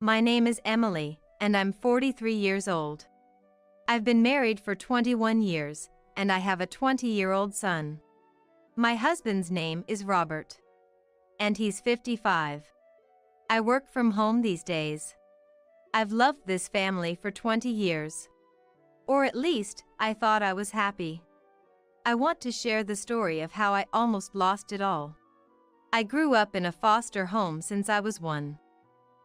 My name is Emily, and I'm 43 years old. I've been married for 21 years, and I have a 20-year-old son. My husband's name is Robert, and he's 55. I work from home these days. I've loved this family for 20 years. Or at least, I thought I was happy. I want to share the story of how I almost lost it all. I grew up in a foster home since I was 1.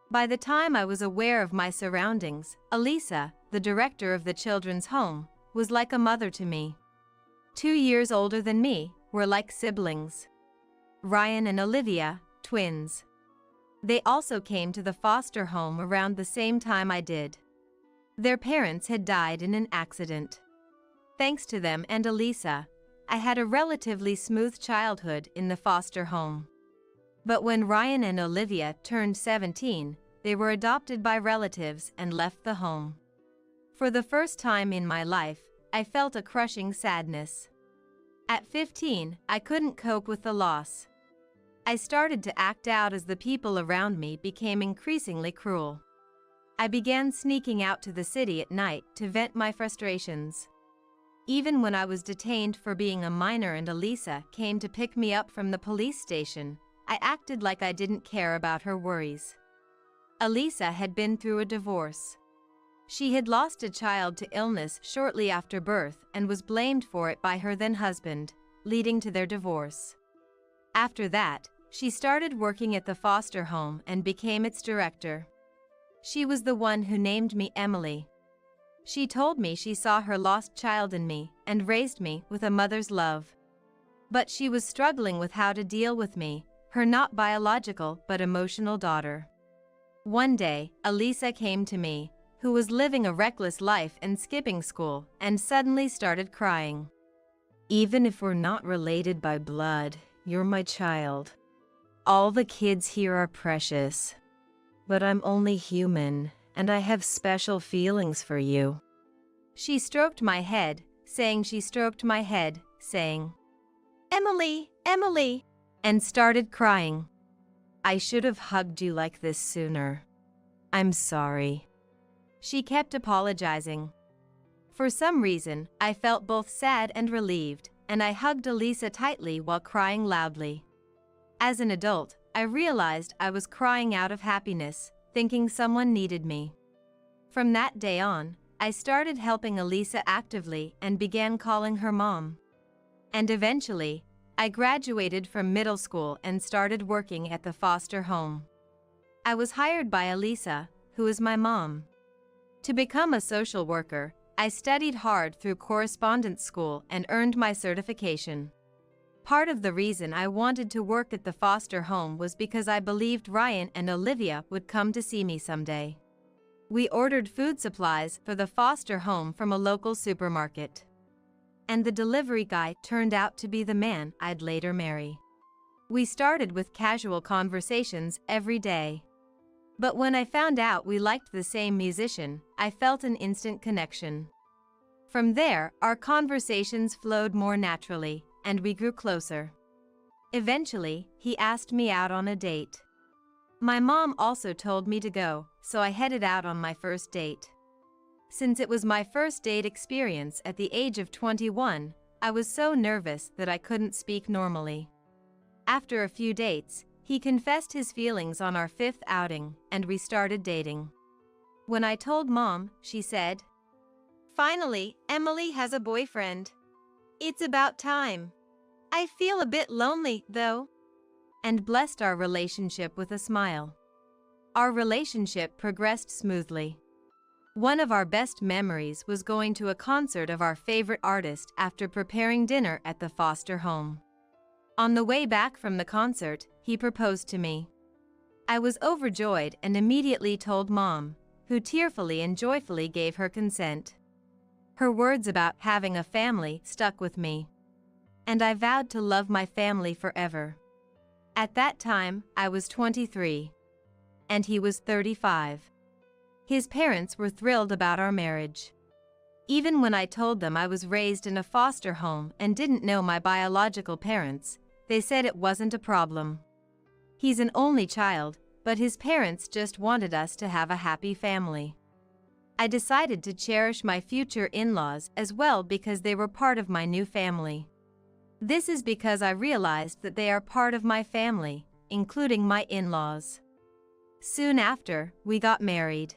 By the time I was aware of my surroundings, Elisa, the director of the children's home, was like a mother to me. 2 years older than me, were like siblings. Ryan and Olivia, twins. They also came to the foster home around the same time I did. Their parents had died in an accident. Thanks to them and Elisa, I had a relatively smooth childhood in the foster home. But when Ryan and Olivia turned 17, they were adopted by relatives and left the home. For the first time in my life, I felt a crushing sadness. At 15, I couldn't cope with the loss. I started to act out as the people around me became increasingly cruel. I began sneaking out to the city at night to vent my frustrations. Even when I was detained for being a minor and Elisa came to pick me up from the police station, I acted like I didn't care about her worries. Elisa had been through a divorce. She had lost a child to illness shortly after birth and was blamed for it by her then husband, leading to their divorce. After that, she started working at the foster home and became its director. She was the one who named me Emily. She told me she saw her lost child in me and raised me with a mother's love. But she was struggling with how to deal with me, her not biological but emotional daughter. One day, Elisa came to me, who was living a reckless life and skipping school, and suddenly started crying. "Even if we're not related by blood, you're my child. All the kids here are precious. But I'm only human, and I have special feelings for you." She stroked my head, saying she stroked my head, saying, "Emily, Emily," and started crying. "I should have hugged you like this sooner. I'm sorry." She kept apologizing. For some reason, I felt both sad and relieved, and I hugged Elisa tightly while crying loudly. As an adult, I realized I was crying out of happiness, thinking someone needed me. From that day on, I started helping Elisa actively and began calling her mom. And eventually, I graduated from middle school and started working at the foster home. I was hired by Elisa, who is my mom. To become a social worker, I studied hard through correspondence school and earned my certification. Part of the reason I wanted to work at the foster home was because I believed Ryan and Olivia would come to see me someday. We ordered food supplies for the foster home from a local supermarket. And the delivery guy turned out to be the man I'd later marry. We started with casual conversations every day. But when I found out we liked the same musician, I felt an instant connection. From there, our conversations flowed more naturally, and we grew closer. Eventually, he asked me out on a date. My mom also told me to go, so I headed out on my first date. Since it was my first date experience at the age of 21, I was so nervous that I couldn't speak normally. After a few dates, he confessed his feelings on our 5th outing, and we started dating. When I told Mom, she said, "Finally, Emily has a boyfriend. It's about time. I feel a bit lonely, though," and blessed our relationship with a smile. Our relationship progressed smoothly. One of our best memories was going to a concert of our favorite artist after preparing dinner at the foster home. On the way back from the concert, he proposed to me. I was overjoyed and immediately told Mom, who tearfully and joyfully gave her consent. Her words about having a family stuck with me. And I vowed to love my family forever. At that time, I was 23. And he was 35. His parents were thrilled about our marriage. Even when I told them I was raised in a foster home and didn't know my biological parents, they said it wasn't a problem. He's an only child, but his parents just wanted us to have a happy family. I decided to cherish my future in-laws as well because they were part of my new family. This is because I realized that they are part of my family, including my in-laws. Soon after, we got married.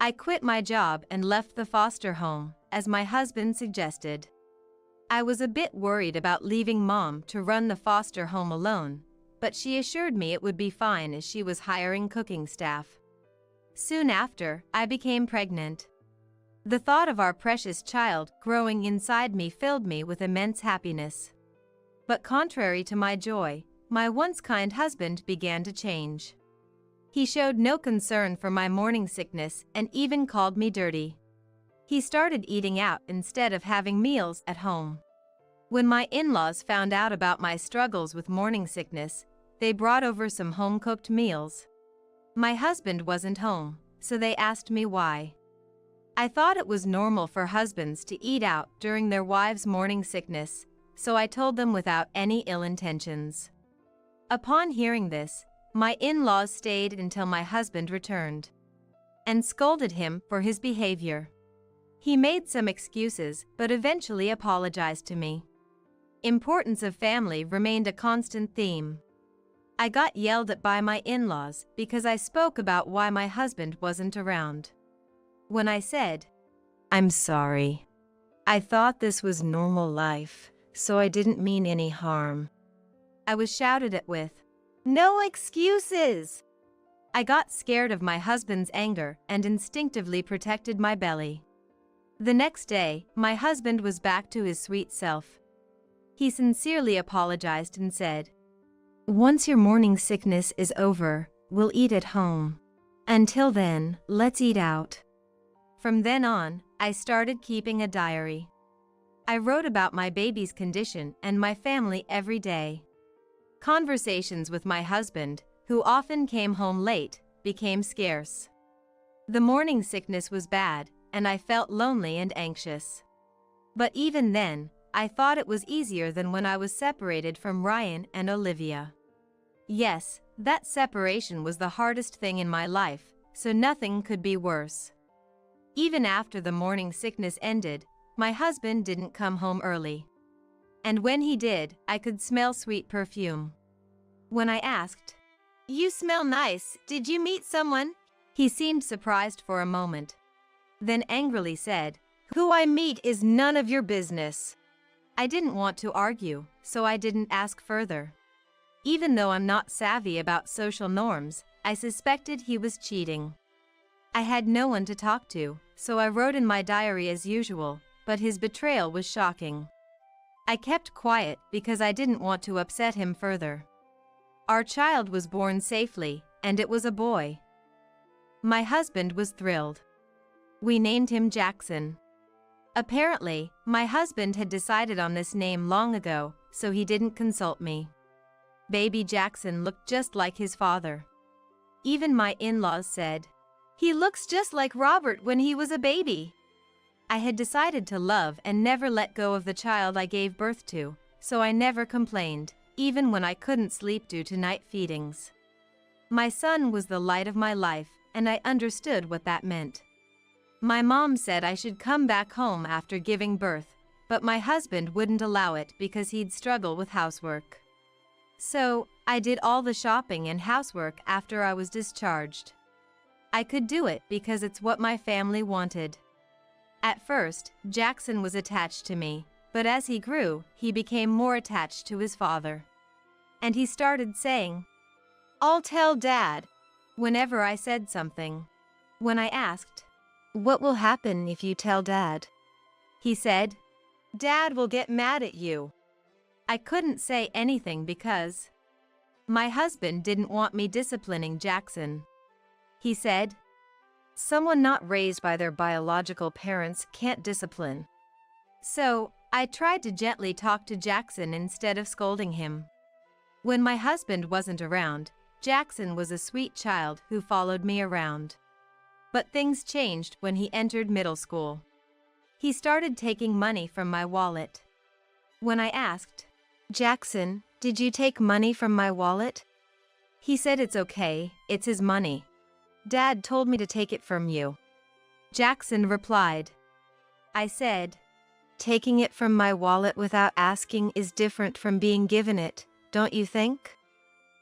I quit my job and left the foster home, as my husband suggested. I was a bit worried about leaving Mom to run the foster home alone, but she assured me it would be fine as she was hiring cooking staff. Soon after, I became pregnant. The thought of our precious child growing inside me filled me with immense happiness. But contrary to my joy, my once kind husband began to change. He showed no concern for my morning sickness and even called me dirty. He started eating out instead of having meals at home. When my in-laws found out about my struggles with morning sickness, they brought over some home-cooked meals. My husband wasn't home, so they asked me why. I thought it was normal for husbands to eat out during their wives' morning sickness, so I told them without any ill intentions. Upon hearing this, my in-laws stayed until my husband returned and scolded him for his behavior. He made some excuses but eventually apologized to me. Importance of family remained a constant theme. I got yelled at by my in-laws because I spoke about why my husband wasn't around. When I said, "I'm sorry. I thought this was normal life, so I didn't mean any harm," I was shouted at with, "No excuses!" I got scared of my husband's anger and instinctively protected my belly. The next day, my husband was back to his sweet self. He sincerely apologized and said, "Once your morning sickness is over, we'll eat at home. Until then, let's eat out." From then on, I started keeping a diary. I wrote about my baby's condition and my family every day. Conversations with my husband, who often came home late, became scarce. The morning sickness was bad, and I felt lonely and anxious. But even then, I thought it was easier than when I was separated from Ryan and Olivia. Yes, that separation was the hardest thing in my life, so nothing could be worse. Even after the morning sickness ended, my husband didn't come home early. And when he did, I could smell sweet perfume. When I asked, "You smell nice, did you meet someone?" he seemed surprised for a moment. Then angrily said, "Who I meet is none of your business." I didn't want to argue, so I didn't ask further. Even though I'm not savvy about social norms, I suspected he was cheating. I had no one to talk to, so I wrote in my diary as usual, but his betrayal was shocking. I kept quiet because I didn't want to upset him further. Our child was born safely, and it was a boy. My husband was thrilled. We named him Jackson. Apparently, my husband had decided on this name long ago, so he didn't consult me. Baby Jackson looked just like his father. Even my in-laws said, "He looks just like Robert when he was a baby." I had decided to love and never let go of the child I gave birth to, so I never complained, even when I couldn't sleep due to night feedings. My son was the light of my life, and I understood what that meant. My mom said I should come back home after giving birth, but my husband wouldn't allow it because he'd struggle with housework. So, I did all the shopping and housework after I was discharged. I could do it because it's what my family wanted. At first, Jackson was attached to me, but as he grew, he became more attached to his father. And he started saying, "I'll tell Dad," whenever I said something. When I asked, "What will happen if you tell Dad?" he said, "Dad will get mad at you." I couldn't say anything because my husband didn't want me disciplining Jackson. He said, "Someone not raised by their biological parents can't discipline." So, I tried to gently talk to Jackson instead of scolding him. When my husband wasn't around, Jackson was a sweet child who followed me around. But things changed when he entered middle school. He started taking money from my wallet. When I asked, "Jackson, did you take money from my wallet?" He said it's okay, it's his money. Dad told me to take it from you. Jackson replied. I said, taking it from my wallet without asking is different from being given it, don't you think?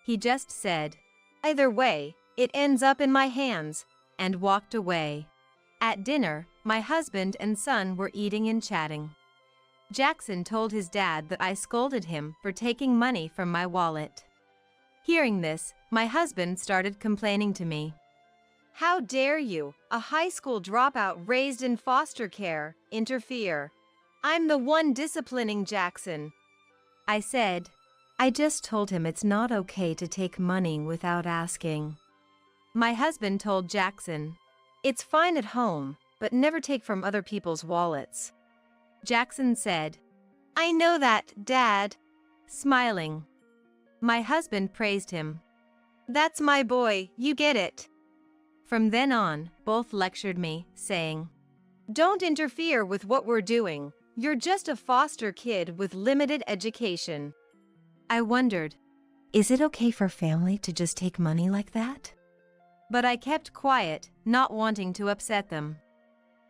He just said, either way, it ends up in my hands, and walked away. At dinner, my husband and son were eating and chatting. Jackson told his dad that I scolded him for taking money from my wallet. Hearing this, my husband started complaining to me. How dare you, a high school dropout raised in foster care, interfere? I'm the one disciplining Jackson. I said, I just told him it's not okay to take money without asking. My husband told Jackson, it's fine at home, but never take from other people's wallets. Jackson said, I know that, Dad. Smiling. My husband praised him. That's my boy, you get it. From then on, both lectured me, saying, don't interfere with what we're doing. You're just a foster kid with limited education. I wondered, is it okay for family to just take money like that? But I kept quiet, not wanting to upset them.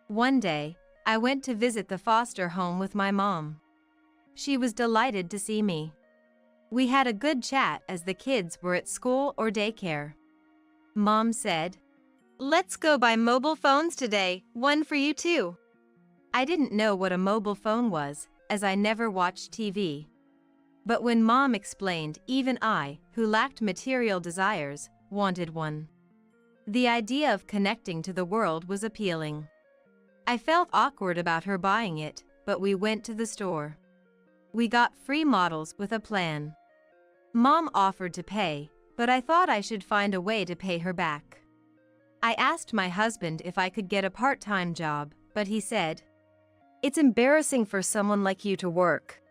One day, I went to visit the foster home with my mom. She was delighted to see me. We had a good chat as the kids were at school or daycare. Mom said, let's go buy mobile phones today, one for you too. I didn't know what a mobile phone was, as I never watched TV. But when Mom explained, even I, who lacked material desires, wanted one. The idea of connecting to the world was appealing. I felt awkward about her buying it, but we went to the store. We got free models with a plan. Mom offered to pay, but I thought I should find a way to pay her back. I asked my husband if I could get a part-time job, but he said, it's embarrassing for someone like you to work.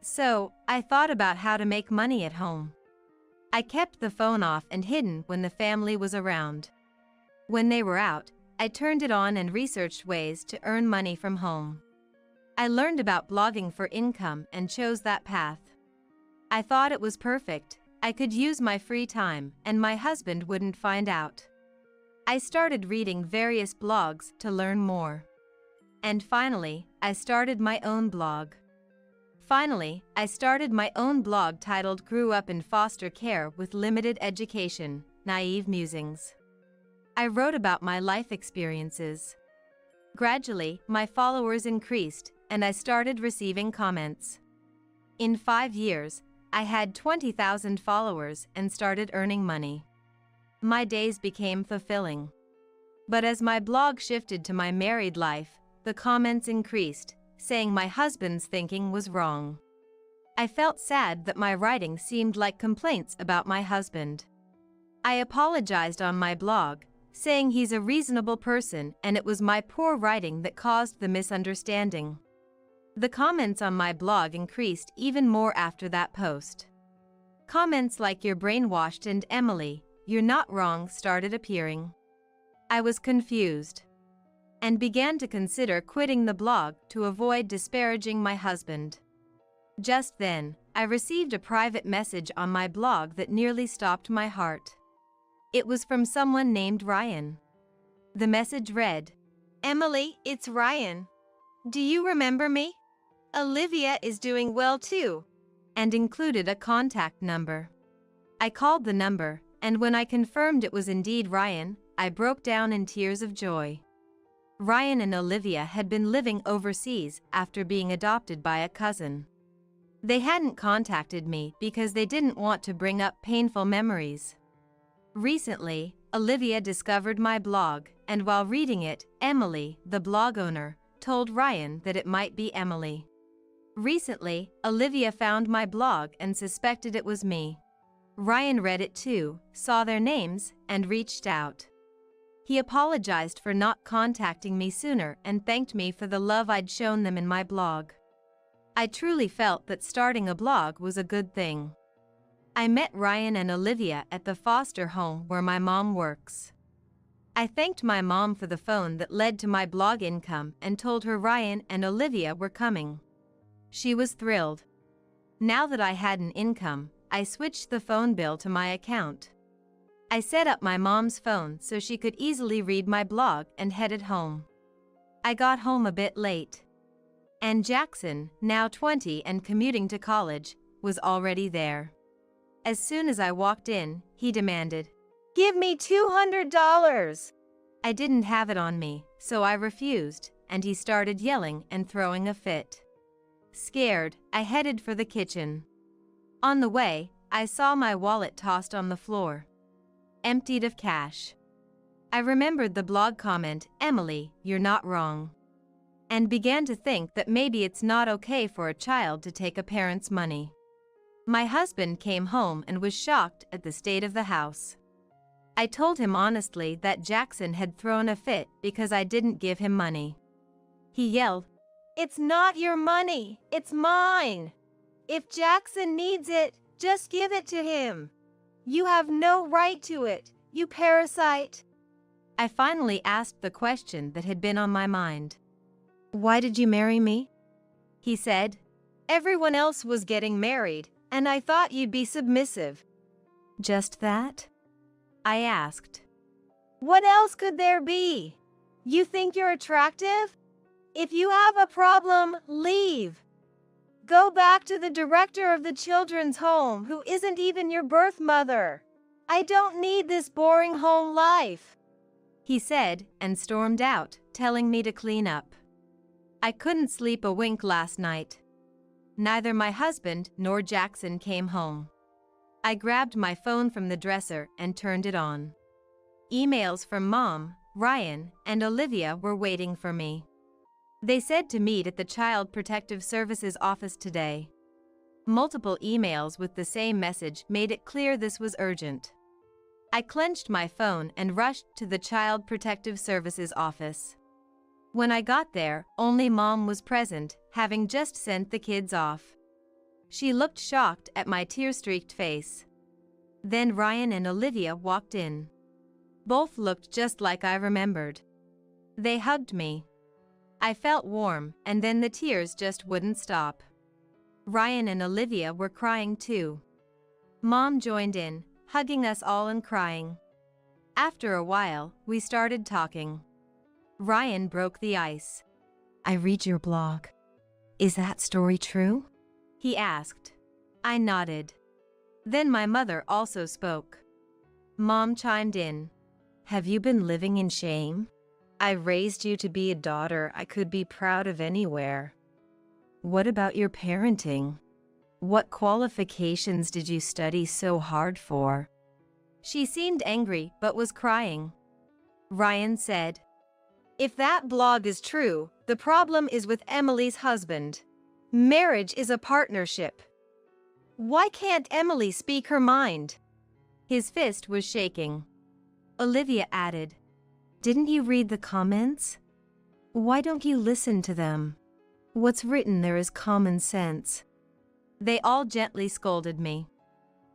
So, I thought about how to make money at home. I kept the phone off and hidden when the family was around. When they were out, I turned it on and researched ways to earn money from home. I learned about blogging for income and chose that path. I thought it was perfect. I could use my free time, and my husband wouldn't find out. I started reading various blogs to learn more. And finally, I started my own blog. Titled Grew Up in Foster Care with Limited Education, Naive Musings. I wrote about my life experiences. Gradually, my followers increased, and I started receiving comments. In 5 years, I had 20,000 followers and started earning money. My days became fulfilling. But as my blog shifted to my married life, the comments increased, saying my husband's thinking was wrong. I felt sad that my writing seemed like complaints about my husband. I apologized on my blog, saying he's a reasonable person and it was my poor writing that caused the misunderstanding. The comments on my blog increased even more after that post. Comments like "You're brainwashed" and "Emily, you're not wrong" started appearing. I was confused and began to consider quitting the blog to avoid disparaging my husband. Just then, I received a private message on my blog that nearly stopped my heart. It was from someone named Ryan. The message read, "Emily, it's Ryan. Do you remember me? Olivia is doing well too," and included a contact number. I called the number, and when I confirmed it was indeed Ryan, I broke down in tears of joy. Ryan and Olivia had been living overseas after being adopted by a cousin. They hadn't contacted me because they didn't want to bring up painful memories. Recently, Olivia discovered my blog, and while reading it, Emily, the blog owner, told Ryan that it might be Emily. Recently, Olivia found my blog and suspected it was me. Ryan read it too, saw their names, and reached out. He apologized for not contacting me sooner and thanked me for the love I'd shown them in my blog. I truly felt that starting a blog was a good thing. I met Ryan and Olivia at the foster home where my mom works. I thanked my mom for the phone that led to my blog income and told her Ryan and Olivia were coming. She was thrilled. Now that I had an income, I switched the phone bill to my account. I set up my mom's phone so she could easily read my blog and headed home. I got home a bit late. And Jackson, now 20 and commuting to college, was already there. As soon as I walked in, he demanded, "Give me $200. I didn't have it on me, so I refused, and he started yelling and throwing a fit. Scared, I headed for the kitchen. On the way, I saw my wallet tossed on the floor, emptied of cash. I remembered the blog comment, "Emily, you're not wrong," and began to think that maybe it's not okay for a child to take a parent's money. My husband came home and was shocked at the state of the house. I told him honestly that Jackson had thrown a fit because I didn't give him money. He yelled, "It's not your money, it's mine. If Jackson needs it, just give it to him. You have no right to it, you parasite." I finally asked the question that had been on my mind. "Why did you marry me?" He said, "Everyone else was getting married, and I thought you'd be submissive." "Just that?" I asked. "What else could there be? You think you're attractive? If you have a problem, leave. Go back to the director of the children's home who isn't even your birth mother. I don't need this boring home life," he said and stormed out, telling me to clean up. I couldn't sleep a wink last night. Neither my husband nor Jackson came home. I grabbed my phone from the dresser and turned it on. Emails from Mom, Ryan, and Olivia were waiting for me. They said to meet at the Child Protective Services office today. Multiple emails with the same message made it clear this was urgent. I clenched my phone and rushed to the Child Protective Services office. When I got there, only Mom was present, having just sent the kids off. She looked shocked at my tear-streaked face. Then Ryan and Olivia walked in. Both looked just like I remembered. They hugged me. I felt warm, and then the tears just wouldn't stop. Ryan and Olivia were crying too. Mom joined in, hugging us all and crying. After a while, we started talking. Ryan broke the ice. "I read your blog. Is that story true?" he asked. I nodded. Then my mother also spoke. Mom chimed in. "Have you been living in shame? I raised you to be a daughter I could be proud of anywhere. What about your parenting? What qualifications did you study so hard for?" She seemed angry but was crying. Ryan said, "If that blog is true, the problem is with Emily's husband. Marriage is a partnership. Why can't Emily speak her mind?" His fist was shaking. Olivia added, "Didn't you read the comments? Why don't you listen to them? What's written there is common sense." They all gently scolded me.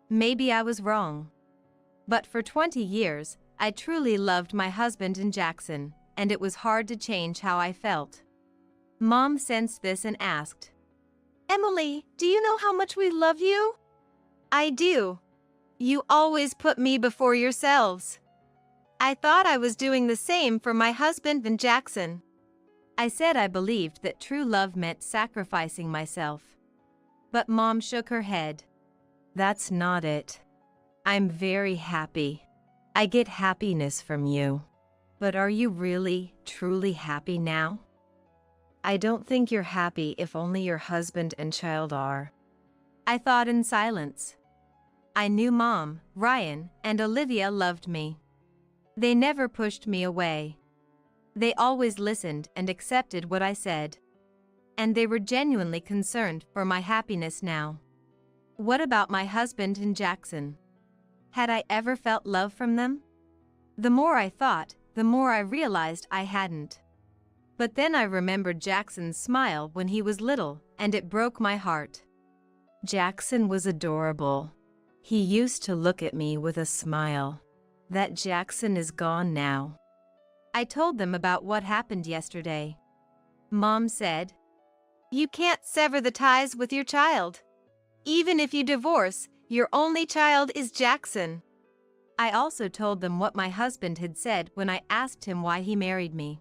Maybe I was wrong. But for 20 years, I truly loved my husband and Jackson, and it was hard to change how I felt. Mom sensed this and asked, "Emily, do you know how much we love you?" "I do. You always put me before yourselves." I thought I was doing the same for my husband and Jackson. I said I believed that true love meant sacrificing myself. But Mom shook her head. "That's not it. I'm very happy. I get happiness from you. But are you really, truly happy now? I don't think you're happy if only your husband and child are." I thought in silence. I knew Mom, Ryan, and Olivia loved me. They never pushed me away. They always listened and accepted what I said. And they were genuinely concerned for my happiness now. What about my husband and Jackson? Had I ever felt love from them? The more I thought, the more I realized I hadn't. But then I remembered Jackson's smile when he was little, and it broke my heart. Jackson was adorable. He used to look at me with a smile. That Jackson is gone now. I told them about what happened yesterday. Mom said, "You can't sever the ties with your child. Even if you divorce, Your only child is Jackson." I also told them what my husband had said when I asked him why he married me.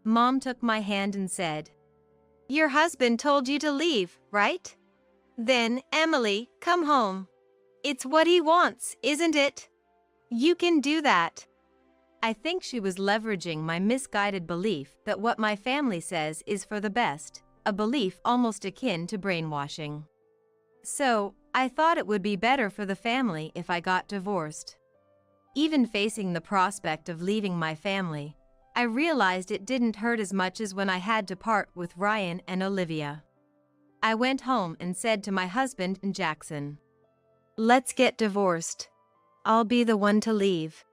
Mom took my hand and said, "Your husband told you to leave, right? Then, Emily, come home. It's what he wants, isn't it? You can do that." I think she was leveraging my misguided belief that what my family says is for the best, a belief almost akin to brainwashing. So, I thought it would be better for the family if I got divorced. Even facing the prospect of leaving my family, I realized it didn't hurt as much as when I had to part with Ryan and Olivia. I went home and said to my husband and Jackson, "Let's get divorced. I'll be the one to leave."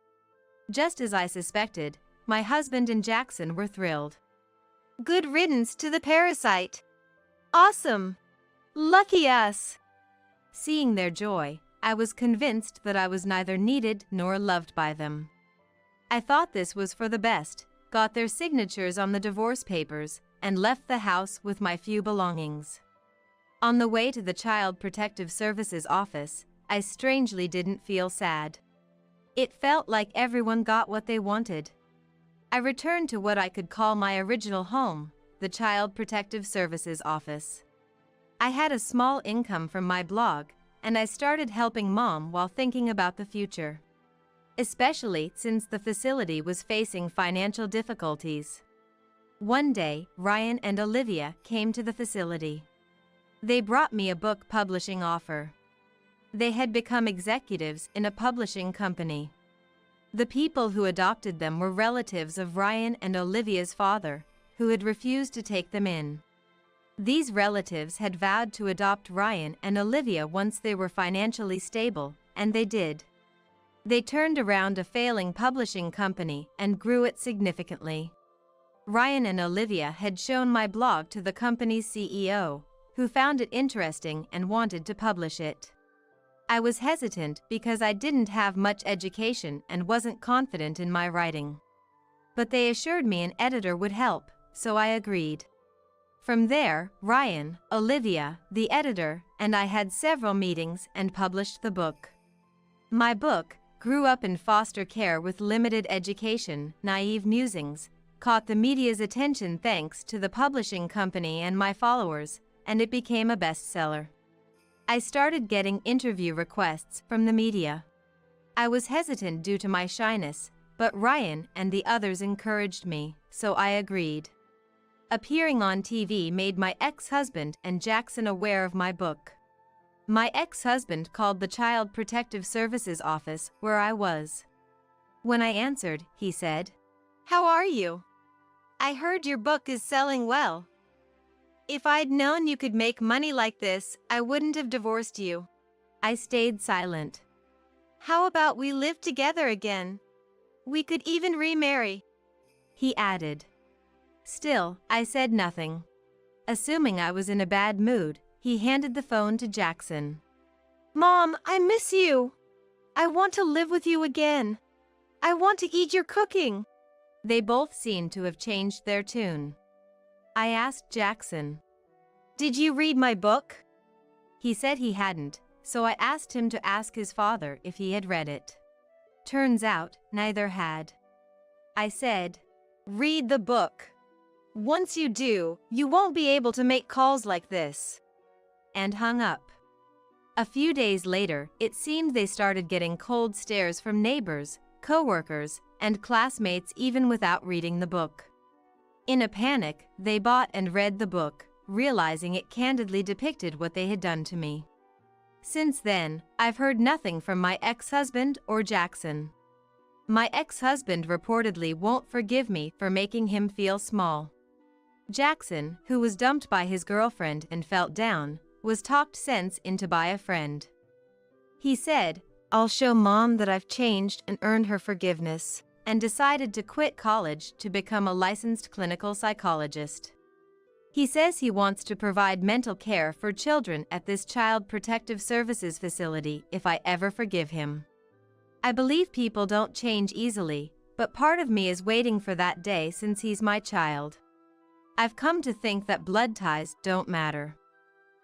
Just as I suspected, my husband and Jackson were thrilled. "Good riddance to the parasite. Awesome. Lucky us." Seeing their joy, I was convinced that I was neither needed nor loved by them. I thought this was for the best, got their signatures on the divorce papers, and left the house with my few belongings. On the way to the Child Protective Services office, I strangely didn't feel sad. It felt like everyone got what they wanted. I returned to what I could call my original home, the Child Protective Services office. I had a small income from my blog, and I started helping Mom while thinking about the future. Especially since the facility was facing financial difficulties. One day, Ryan and Olivia came to the facility. They brought me a book publishing offer. They had become executives in a publishing company. The people who adopted them were relatives of Ryan and Olivia's father, who had refused to take them in. These relatives had vowed to adopt Ryan and Olivia once they were financially stable, and they did. They turned around a failing publishing company and grew it significantly. Ryan and Olivia had shown my blog to the company's CEO, who found it interesting and wanted to publish it. I was hesitant because I didn't have much education and wasn't confident in my writing. But they assured me an editor would help, so I agreed. From there, Ryan, Olivia, the editor, and I had several meetings and published the book. My book, Grew Up in Foster Care with Limited Education, Naive Musings, caught the media's attention thanks to the publishing company and my followers, and it became a bestseller. I started getting interview requests from the media. I was hesitant due to my shyness, but Ryan and the others encouraged me, so I agreed. Appearing on TV made my ex-husband and Jackson aware of my book. My ex-husband called the Child Protective Services office where I was. When I answered, he said, "How are you? I heard your book is selling well. If I'd known you could make money like this, I wouldn't have divorced you." I stayed silent. "How about we live together again? We could even remarry," he added. Still, I said nothing. Assuming I was in a bad mood, he handed the phone to Jackson. "Mom, I miss you. I want to live with you again. I want to eat your cooking." They both seemed to have changed their tune. I asked Jackson, "Did you read my book?" He said he hadn't, so I asked him to ask his father if he had read it. Turns out, neither had. I said, "Read the book. Once you do, you won't be able to make calls like this," and hung up. A few days later, it seemed they started getting cold stares from neighbors, coworkers, and classmates even without reading the book. In a panic, they bought and read the book, realizing it candidly depicted what they had done to me. Since then, I've heard nothing from my ex-husband or Jackson. My ex-husband reportedly won't forgive me for making him feel small. Jackson, who was dumped by his girlfriend and felt down, was talked sense into by a friend. He said, "I'll show Mom that I've changed and earned her forgiveness," and decided to quit college to become a licensed clinical psychologist. He says he wants to provide mental care for children at this Child Protective Services facility if I ever forgive him. I believe people don't change easily, but part of me is waiting for that day since he's my child. I've come to think that blood ties don't matter.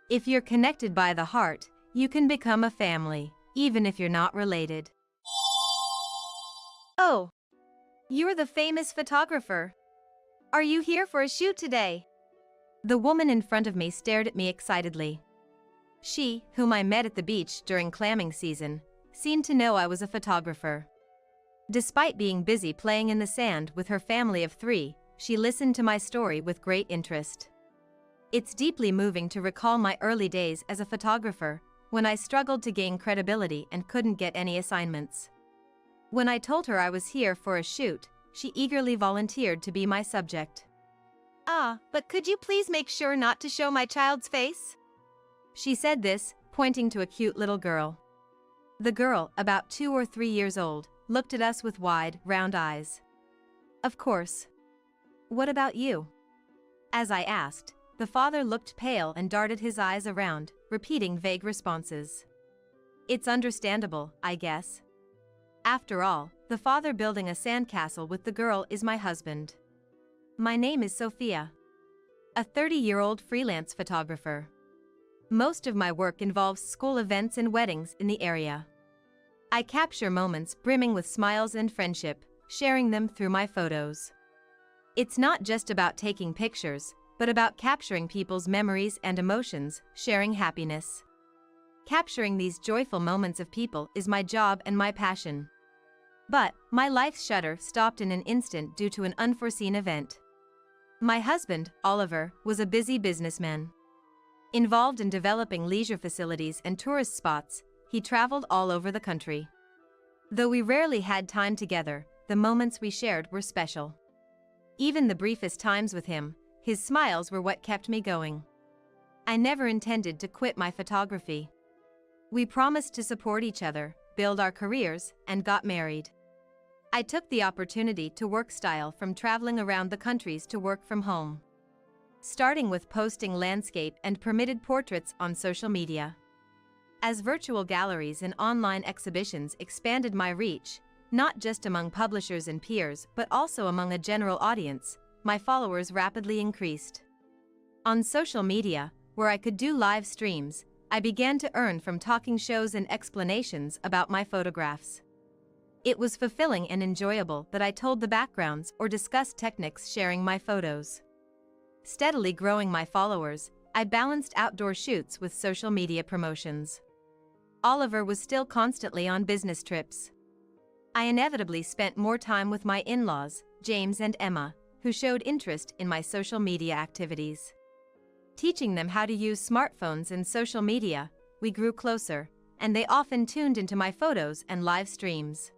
If you're connected by the heart, You can become a family, even if you're not related. Oh, you're the famous photographer. Are you here for a shoot today? The woman in front of me stared at me excitedly. She, whom I met at the beach during clamming season, seemed to know I was a photographer. Despite being busy playing in the sand with her family of 3, she listened to my story with great interest. It's deeply moving to recall my early days as a photographer, when I struggled to gain credibility and couldn't get any assignments. When I told her I was here for a shoot, she eagerly volunteered to be my subject. But could you please make sure not to show my child's face? She said this, pointing to a cute little girl. The girl, about 2 or 3 years old, looked at us with wide, round eyes. Of course. What about you? As I asked, the father looked pale and darted his eyes around, repeating vague responses. It's understandable, I guess. After all, the father building a sandcastle with the girl is my husband. My name is Sophia. A 30-year-old freelance photographer. Most of my work involves school events and weddings in the area. I capture moments brimming with smiles and friendship, sharing them through my photos. It's not just about taking pictures, but about capturing people's memories and emotions, sharing happiness. Capturing these joyful moments of people is my job and my passion. But my life's shutter stopped in an instant due to an unforeseen event. My husband, Oliver, was a busy businessman. Involved in developing leisure facilities and tourist spots, he traveled all over the country. Though we rarely had time together, the moments we shared were special. Even the briefest times with him, his smiles were what kept me going. I never intended to quit my photography. We promised to support each other, build our careers, and got married. I took the opportunity to work style from traveling around the countries to work from home. Starting with posting landscape and permitted portraits on social media. As virtual galleries and online exhibitions expanded my reach, not just among publishers and peers but also among a general audience, my followers rapidly increased. On social media, where I could do live streams, I began to earn from talking shows and explanations about my photographs. It was fulfilling and enjoyable that I told the backgrounds or discussed techniques sharing my photos. Steadily growing my followers, I balanced outdoor shoots with social media promotions. Oliver was still constantly on business trips. I inevitably spent more time with my in-laws, James and Emma, who showed interest in my social media activities. Teaching them how to use smartphones and social media, we grew closer, and they often tuned into my photos and live streams.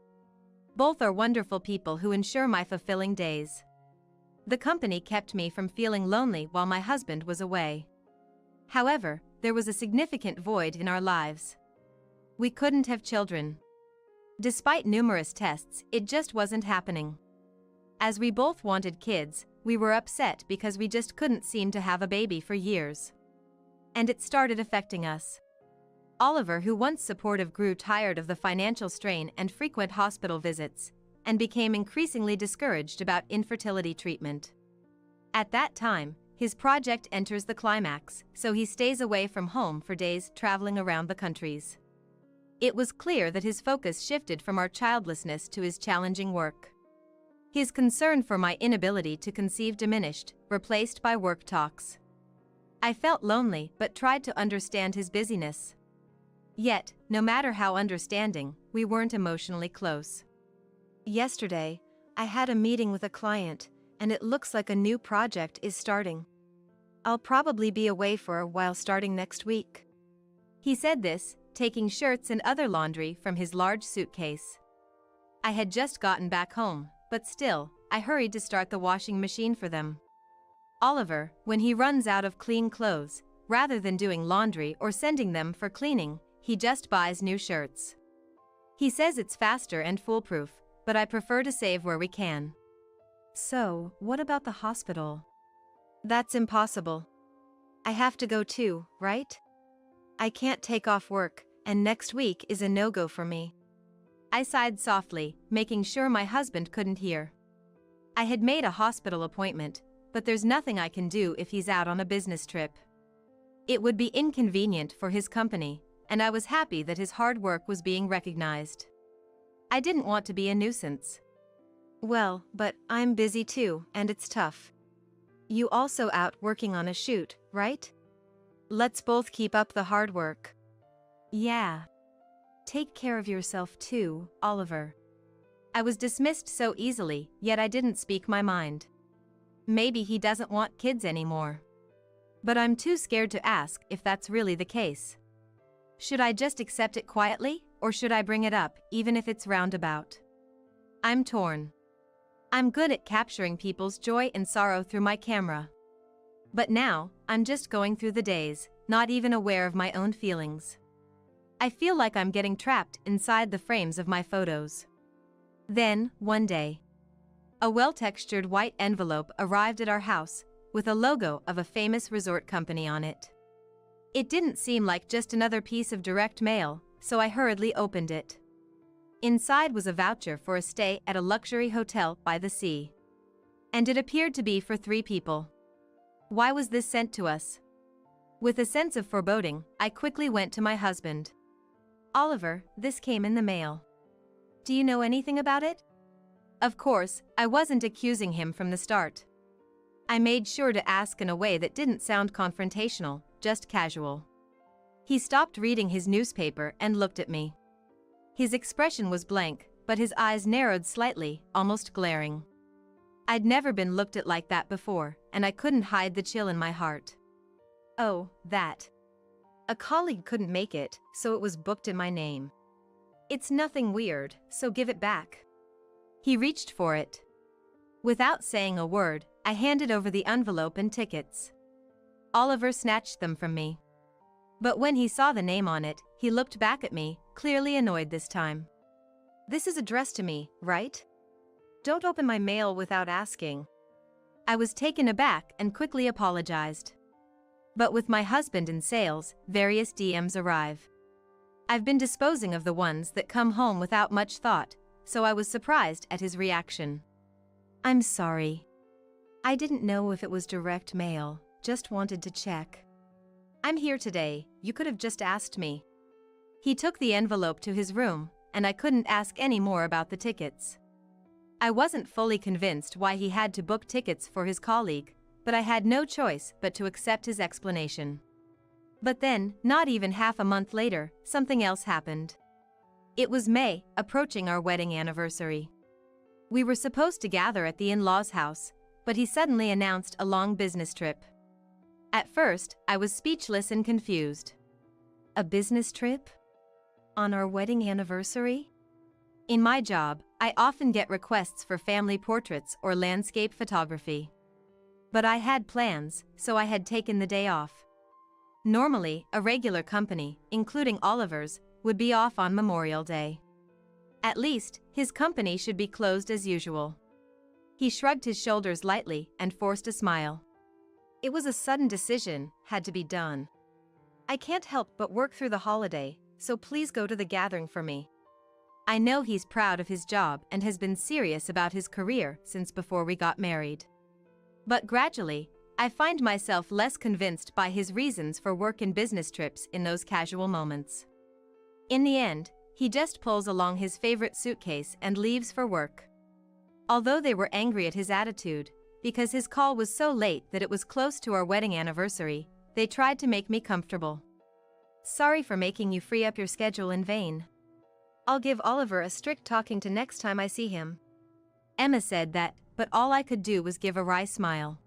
Both are wonderful people who ensure my fulfilling days. The company kept me from feeling lonely while my husband was away. However, there was a significant void in our lives. We couldn't have children. Despite numerous tests, it just wasn't happening. As we both wanted kids, we were upset because we just couldn't seem to have a baby for years. And it started affecting us. Oliver, who once supportive, grew tired of the financial strain and frequent hospital visits, and became increasingly discouraged about infertility treatment. At that time, his project enters the climax, so he stays away from home for days, traveling around the countries. It was clear that his focus shifted from our childlessness to his challenging work. His concern for my inability to conceive diminished, replaced by work talks. I felt lonely but tried to understand his busyness. Yet, no matter how understanding, we weren't emotionally close. Yesterday, I had a meeting with a client, and it looks like a new project is starting. I'll probably be away for a while starting next week. He said this, taking shirts and other laundry from his large suitcase. I had just gotten back home, but still, I hurried to start the washing machine for them. Oliver, when he runs out of clean clothes, rather than doing laundry or sending them for cleaning, he just buys new shirts. He says it's faster and foolproof, but I prefer to save where we can. So, what about the hospital? That's impossible. I have to go too, right? I can't take off work, and next week is a no-go for me. I sighed softly, making sure my husband couldn't hear. I had made a hospital appointment, but there's nothing I can do if he's out on a business trip. It would be inconvenient for his company, and I was happy that his hard work was being recognized. I didn't want to be a nuisance. Well, but I'm busy too, and it's tough. You also out working on a shoot, right? Let's both keep up the hard work. Yeah. Take care of yourself too, Oliver. I was dismissed so easily, yet I didn't speak my mind. Maybe he doesn't want kids anymore. But I'm too scared to ask if that's really the case. Should I just accept it quietly, or should I bring it up, even if it's roundabout? I'm torn. I'm good at capturing people's joy and sorrow through my camera. But now, I'm just going through the days, not even aware of my own feelings. I feel like I'm getting trapped inside the frames of my photos. Then, one day, a well-textured white envelope arrived at our house, with a logo of a famous resort company on it. It didn't seem like just another piece of direct mail, so I hurriedly opened it. Inside was a voucher for a stay at a luxury hotel by the sea. And it appeared to be for 3 people. Why was this sent to us? With a sense of foreboding, I quickly went to my husband. Oliver, this came in the mail. Do you know anything about it? Of course, I wasn't accusing him from the start. I made sure to ask in a way that didn't sound confrontational, just casual. He stopped reading his newspaper and looked at me. His expression was blank, but his eyes narrowed slightly, almost glaring. I'd never been looked at like that before, and I couldn't hide the chill in my heart. Oh, that. A colleague couldn't make it, so it was booked in my name. It's nothing weird, so give it back. He reached for it. Without saying a word, I handed over the envelope and tickets. Oliver snatched them from me. But when he saw the name on it, he looked back at me, clearly annoyed this time. This is addressed to me, right? Don't open my mail without asking. I was taken aback and quickly apologized. But with my husband in sales, various DMs arrive. I've been disposing of the ones that come home without much thought, so I was surprised at his reaction. I'm sorry. I didn't know if it was direct mail, just wanted to check. I'm here today, you could have just asked me. He took the envelope to his room, and I couldn't ask any more about the tickets. I wasn't fully convinced why he had to book tickets for his colleague, but I had no choice but to accept his explanation. But then, not even half a month later, something else happened. It was May, approaching our wedding anniversary. We were supposed to gather at the in-laws' house, but he suddenly announced a long business trip. At first, I was speechless and confused. A business trip? On our wedding anniversary? In my job, I often get requests for family portraits or landscape photography. But I had plans, so I had taken the day off. Normally, a regular company, including Oliver's, would be off on Memorial Day. At least, his company should be closed as usual. He shrugged his shoulders lightly and forced a smile. It was a sudden decision, had to be done. I can't help but work through the holiday, so please go to the gathering for me. I know he's proud of his job and has been serious about his career since before we got married. But gradually, I find myself less convinced by his reasons for work and business trips in those casual moments. In the end, he just pulls along his favorite suitcase and leaves for work. Although they were angry at his attitude, because his call was so late that it was close to our wedding anniversary, they tried to make me comfortable. Sorry for making you free up your schedule in vain. I'll give Oliver a strict talking to next time I see him. Emma said that, but all I could do was give a wry smile.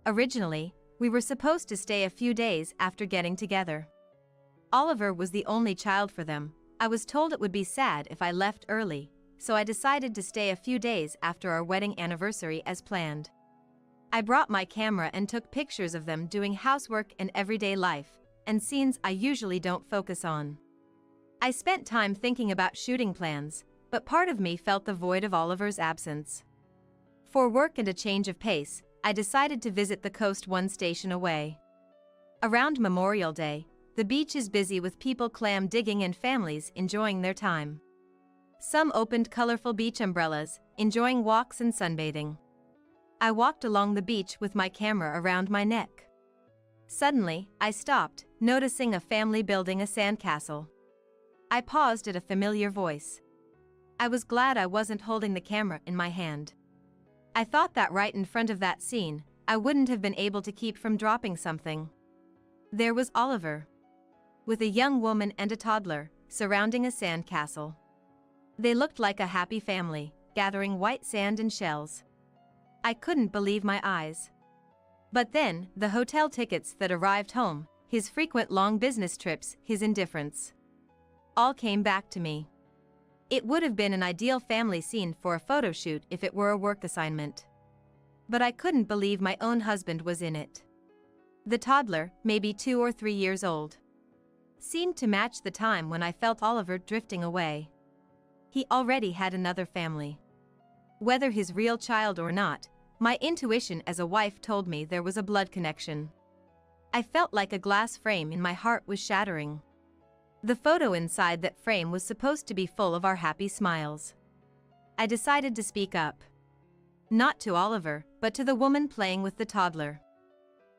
Originally, we were supposed to stay a few days after getting together. Oliver was the only child for them. I was told it would be sad if I left early, so I decided to stay a few days after our wedding anniversary as planned. I brought my camera and took pictures of them doing housework and everyday life, and scenes I usually don't focus on. I spent time thinking about shooting plans, but part of me felt the void of Oliver's absence. For work and a change of pace, I decided to visit the coast one station away. Around Memorial Day, the beach is busy with people clam digging and families enjoying their time. Some opened colorful beach umbrellas, enjoying walks and sunbathing. I walked along the beach with my camera around my neck. Suddenly, I stopped, noticing a family building a sandcastle. I paused at a familiar voice. I was glad I wasn't holding the camera in my hand. I thought that right in front of that scene, I wouldn't have been able to keep from dropping something. There was Oliver, with a young woman and a toddler, surrounding a sandcastle. They looked like a happy family, gathering white sand and shells. I couldn't believe my eyes. But then, the hotel tickets that arrived home, his frequent long business trips, his indifference, all came back to me. It would have been an ideal family scene for a photo shoot if it were a work assignment. But I couldn't believe my own husband was in it. The toddler, maybe 2 or 3 years old, seemed to match the time when I felt Oliver drifting away. He already had another family. Whether his real child or not, my intuition as a wife told me there was a blood connection. I felt like a glass frame in my heart was shattering. The photo inside that frame was supposed to be full of our happy smiles. I decided to speak up. Not to Oliver, but to the woman playing with the toddler.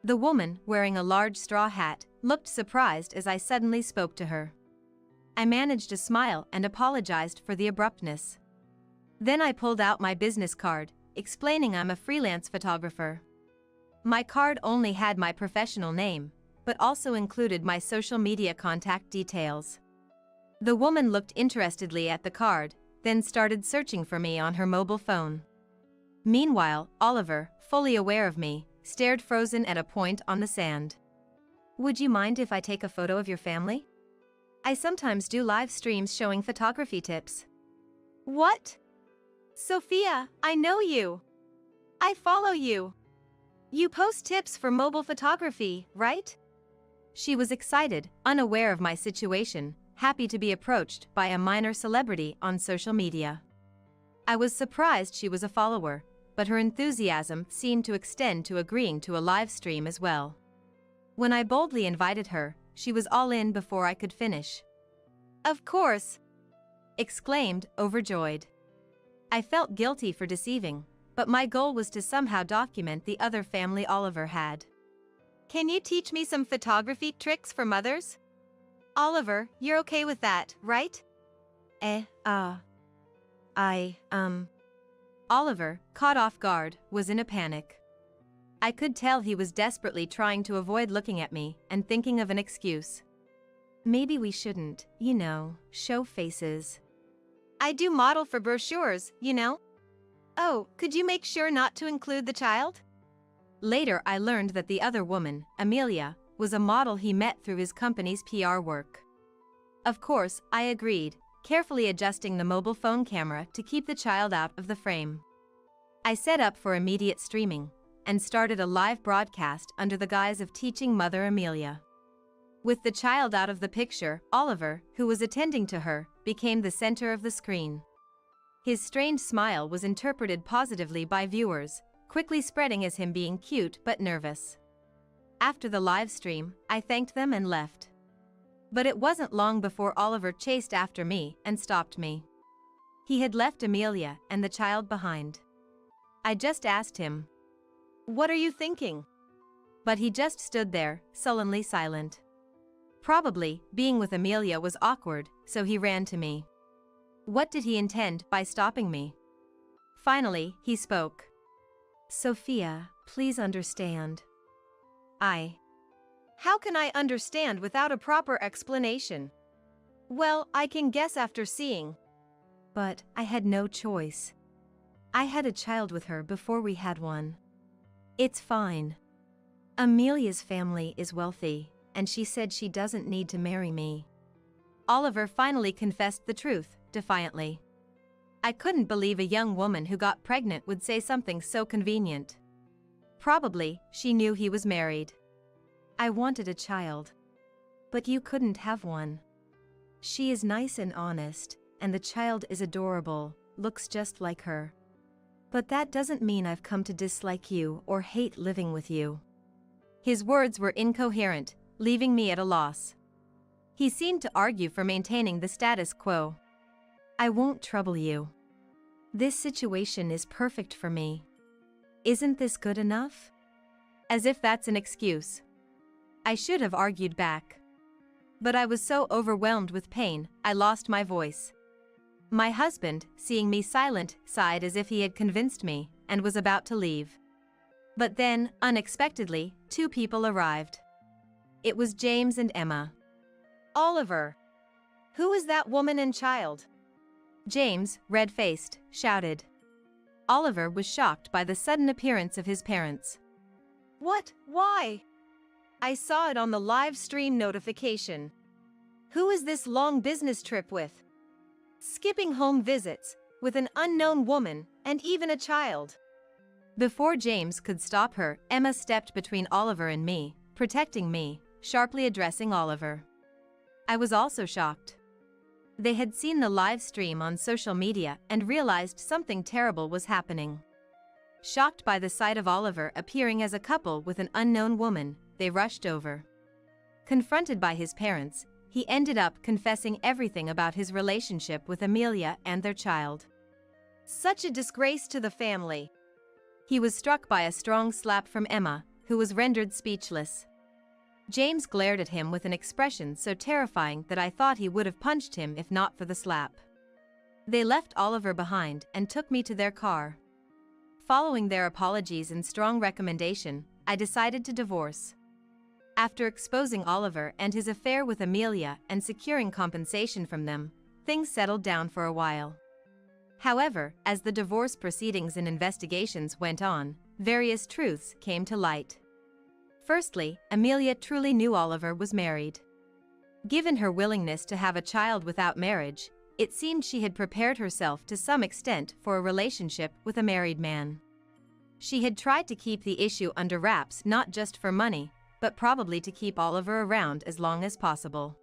The woman, wearing a large straw hat, looked surprised as I suddenly spoke to her. I managed a smile and apologized for the abruptness. Then I pulled out my business card, explaining I'm a freelance photographer. My card only had my professional name, but also included my social media contact details. The woman looked interestedly at the card, then started searching for me on her mobile phone. Meanwhile, Oliver, fully aware of me, stared frozen at a point on the sand. Would you mind if I take a photo of your family? I sometimes do live streams showing photography tips. What? Sophia, I know you. I follow you. You post tips for mobile photography, right? She was excited, unaware of my situation, happy to be approached by a minor celebrity on social media. I was surprised she was a follower, but her enthusiasm seemed to extend to agreeing to a live stream as well. When I boldly invited her, she was all in before I could finish. Of course! Exclaimed, overjoyed. I felt guilty for deceiving, but my goal was to somehow document the other family Oliver had. Can you teach me some photography tricks for mothers? Oliver, you're okay with that, right? Oliver, caught off guard, was in a panic. I could tell he was desperately trying to avoid looking at me and thinking of an excuse. Maybe we shouldn't, show faces. I do model for brochures, Oh, could you make sure not to include the child? Later I learned that the other woman, Amelia, was a model he met through his company's PR work. Of course, I agreed, carefully adjusting the mobile phone camera to keep the child out of the frame. I set up for immediate streaming and started a live broadcast under the guise of teaching Mother Amelia. With the child out of the picture, Oliver, who was attending to her, became the center of the screen. His strange smile was interpreted positively by viewers, quickly spreading as him being cute but nervous. After the live stream, I thanked them and left. But it wasn't long before Oliver chased after me and stopped me. He had left Amelia and the child behind. I just asked him, "What are you thinking?" But he just stood there, sullenly silent. Probably, being with Amelia was awkward, so he ran to me. What did he intend by stopping me? Finally, he spoke. "Sophia, please understand." How can I understand without a proper explanation? Well, I can guess after seeing. But I had no choice. I had a child with her before we had one. It's fine. Amelia's family is wealthy, and she said she doesn't need to marry me. Oliver finally confessed the truth, defiantly. I couldn't believe a young woman who got pregnant would say something so convenient. Probably, she knew he was married. I wanted a child. But you couldn't have one. She is nice and honest, and the child is adorable, looks just like her. But that doesn't mean I've come to dislike you or hate living with you. His words were incoherent, leaving me at a loss. He seemed to argue for maintaining the status quo. I won't trouble you. This situation is perfect for me. Isn't this good enough? As if that's an excuse. I should have argued back. But I was so overwhelmed with pain, I lost my voice. My husband, seeing me silent, sighed as if he had convinced me, and was about to leave. But then, unexpectedly, two people arrived. It was James and Emma. Oliver! Who is that woman and child? James, red-faced, shouted. Oliver was shocked by the sudden appearance of his parents. What? Why? I saw it on the live stream notification. Who is this long business trip with? Skipping home visits, with an unknown woman, and even a child. Before James could stop her, Emma stepped between Oliver and me, protecting me, sharply addressing Oliver. I was also shocked. They had seen the live stream on social media and realized something terrible was happening. Shocked by the sight of Oliver appearing as a couple with an unknown woman, they rushed over. Confronted by his parents, he ended up confessing everything about his relationship with Amelia and their child. Such a disgrace to the family. He was struck by a strong slap from Emma, who was rendered speechless. James glared at him with an expression so terrifying that I thought he would have punched him if not for the slap. They left Oliver behind and took me to their car. Following their apologies and strong recommendation, I decided to divorce. After exposing Oliver and his affair with Amelia and securing compensation from them, things settled down for a while. However, as the divorce proceedings and investigations went on, various truths came to light. Firstly, Amelia truly knew Oliver was married. Given her willingness to have a child without marriage, it seemed she had prepared herself to some extent for a relationship with a married man. She had tried to keep the issue under wraps not just for money, but probably to keep Oliver around as long as possible.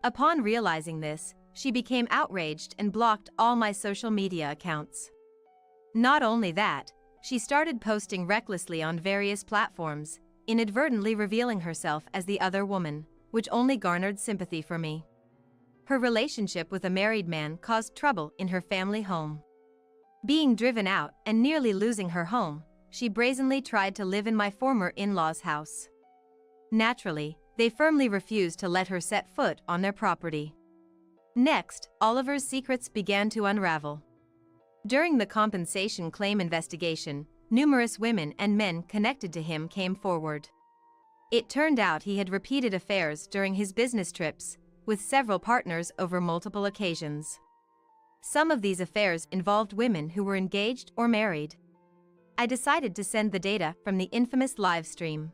Upon realizing this, she became outraged and blocked all my social media accounts. Not only that, she started posting recklessly on various platforms, inadvertently revealing herself as the other woman, which only garnered sympathy for me. Her relationship with a married man caused trouble in her family home. Being driven out and nearly losing her home, she brazenly tried to live in my former in-laws' house. Naturally, they firmly refused to let her set foot on their property. Next, Oliver's secrets began to unravel. During the compensation claim investigation, numerous women and men connected to him came forward. It turned out he had repeated affairs during his business trips, with several partners over multiple occasions. Some of these affairs involved women who were engaged or married. I decided to send the data from the infamous live stream.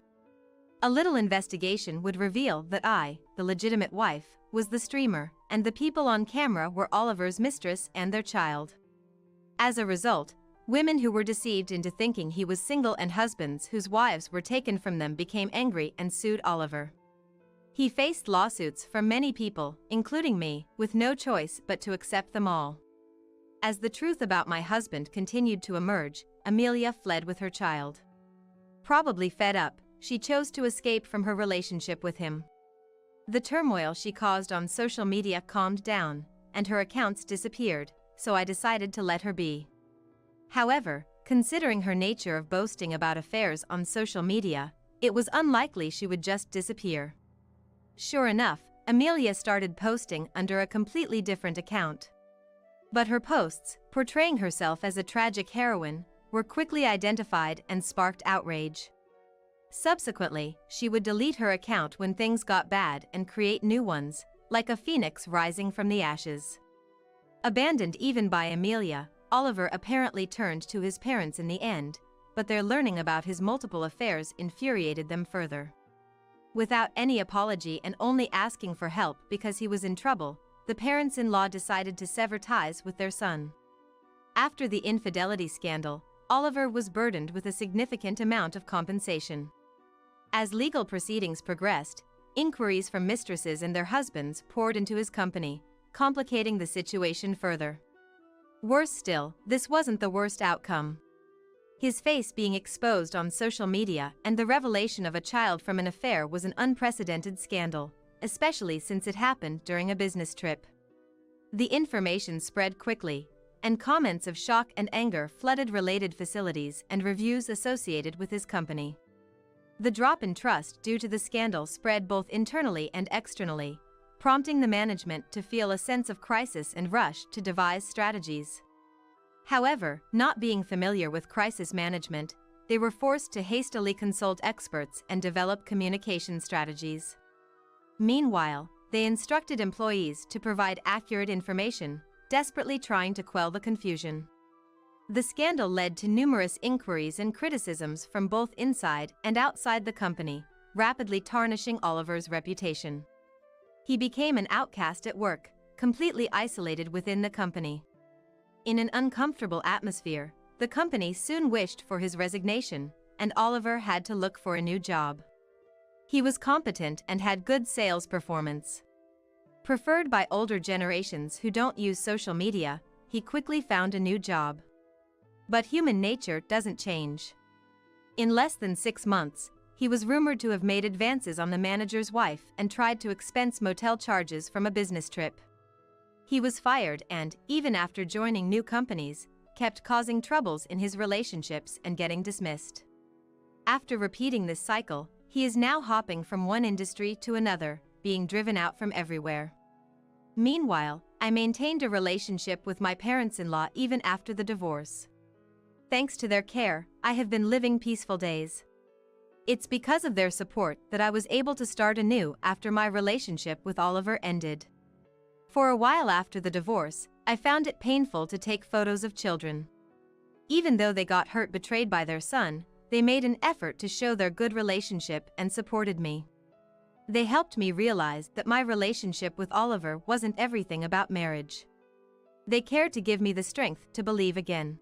A little investigation would reveal that I, the legitimate wife, was the streamer, and the people on camera were Oliver's mistress and their child. As a result, women who were deceived into thinking he was single and husbands whose wives were taken from them became angry and sued Oliver. He faced lawsuits from many people, including me, with no choice but to accept them all. As the truth about my husband continued to emerge, Amelia fled with her child. Probably fed up, she chose to escape from her relationship with him. The turmoil she caused on social media calmed down, and her accounts disappeared, so I decided to let her be. However, considering her nature of boasting about affairs on social media, it was unlikely she would just disappear. Sure enough, Amelia started posting under a completely different account. But her posts, portraying herself as a tragic heroine, were quickly identified and sparked outrage. Subsequently, she would delete her account when things got bad and create new ones, like a phoenix rising from the ashes. Abandoned even by Amelia, Oliver apparently turned to his parents in the end, but their learning about his multiple affairs infuriated them further. Without any apology and only asking for help because he was in trouble, the parents-in-law decided to sever ties with their son. After the infidelity scandal, Oliver was burdened with a significant amount of compensation. As legal proceedings progressed, inquiries from mistresses and their husbands poured into his company, complicating the situation further. Worse still, this wasn't the worst outcome. His face being exposed on social media and the revelation of a child from an affair was an unprecedented scandal, especially since it happened during a business trip. The information spread quickly, and comments of shock and anger flooded related facilities and reviews associated with his company. The drop in trust due to the scandal spread both internally and externally, prompting the management to feel a sense of crisis and rush to devise strategies. However, not being familiar with crisis management, they were forced to hastily consult experts and develop communication strategies. Meanwhile, they instructed employees to provide accurate information, desperately trying to quell the confusion. The scandal led to numerous inquiries and criticisms from both inside and outside the company, rapidly tarnishing Oliver's reputation. He became an outcast at work, completely isolated within the company. In an uncomfortable atmosphere, the company soon wished for his resignation, and Oliver had to look for a new job. He was competent and had good sales performance. Preferred by older generations who don't use social media, he quickly found a new job. But human nature doesn't change. In less than 6 months, he was rumored to have made advances on the manager's wife and tried to expense motel charges from a business trip. He was fired and, even after joining new companies, kept causing troubles in his relationships and getting dismissed. After repeating this cycle, he is now hopping from one industry to another, being driven out from everywhere. Meanwhile, I maintained a relationship with my parents-in-law even after the divorce. Thanks to their care, I have been living peaceful days. It's because of their support that I was able to start anew after my relationship with Oliver ended. For a while after the divorce, I found it painful to take photos of children. Even though they got hurt betrayed by their son, they made an effort to show their good relationship and supported me. They helped me realize that my relationship with Oliver wasn't everything about marriage. They cared to give me the strength to believe again.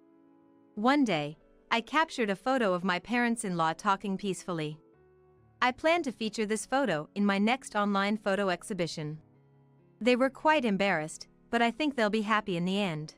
One day, I captured a photo of my parents-in-law talking peacefully. I plan to feature this photo in my next online photo exhibition. They were quite embarrassed, but I think they'll be happy in the end.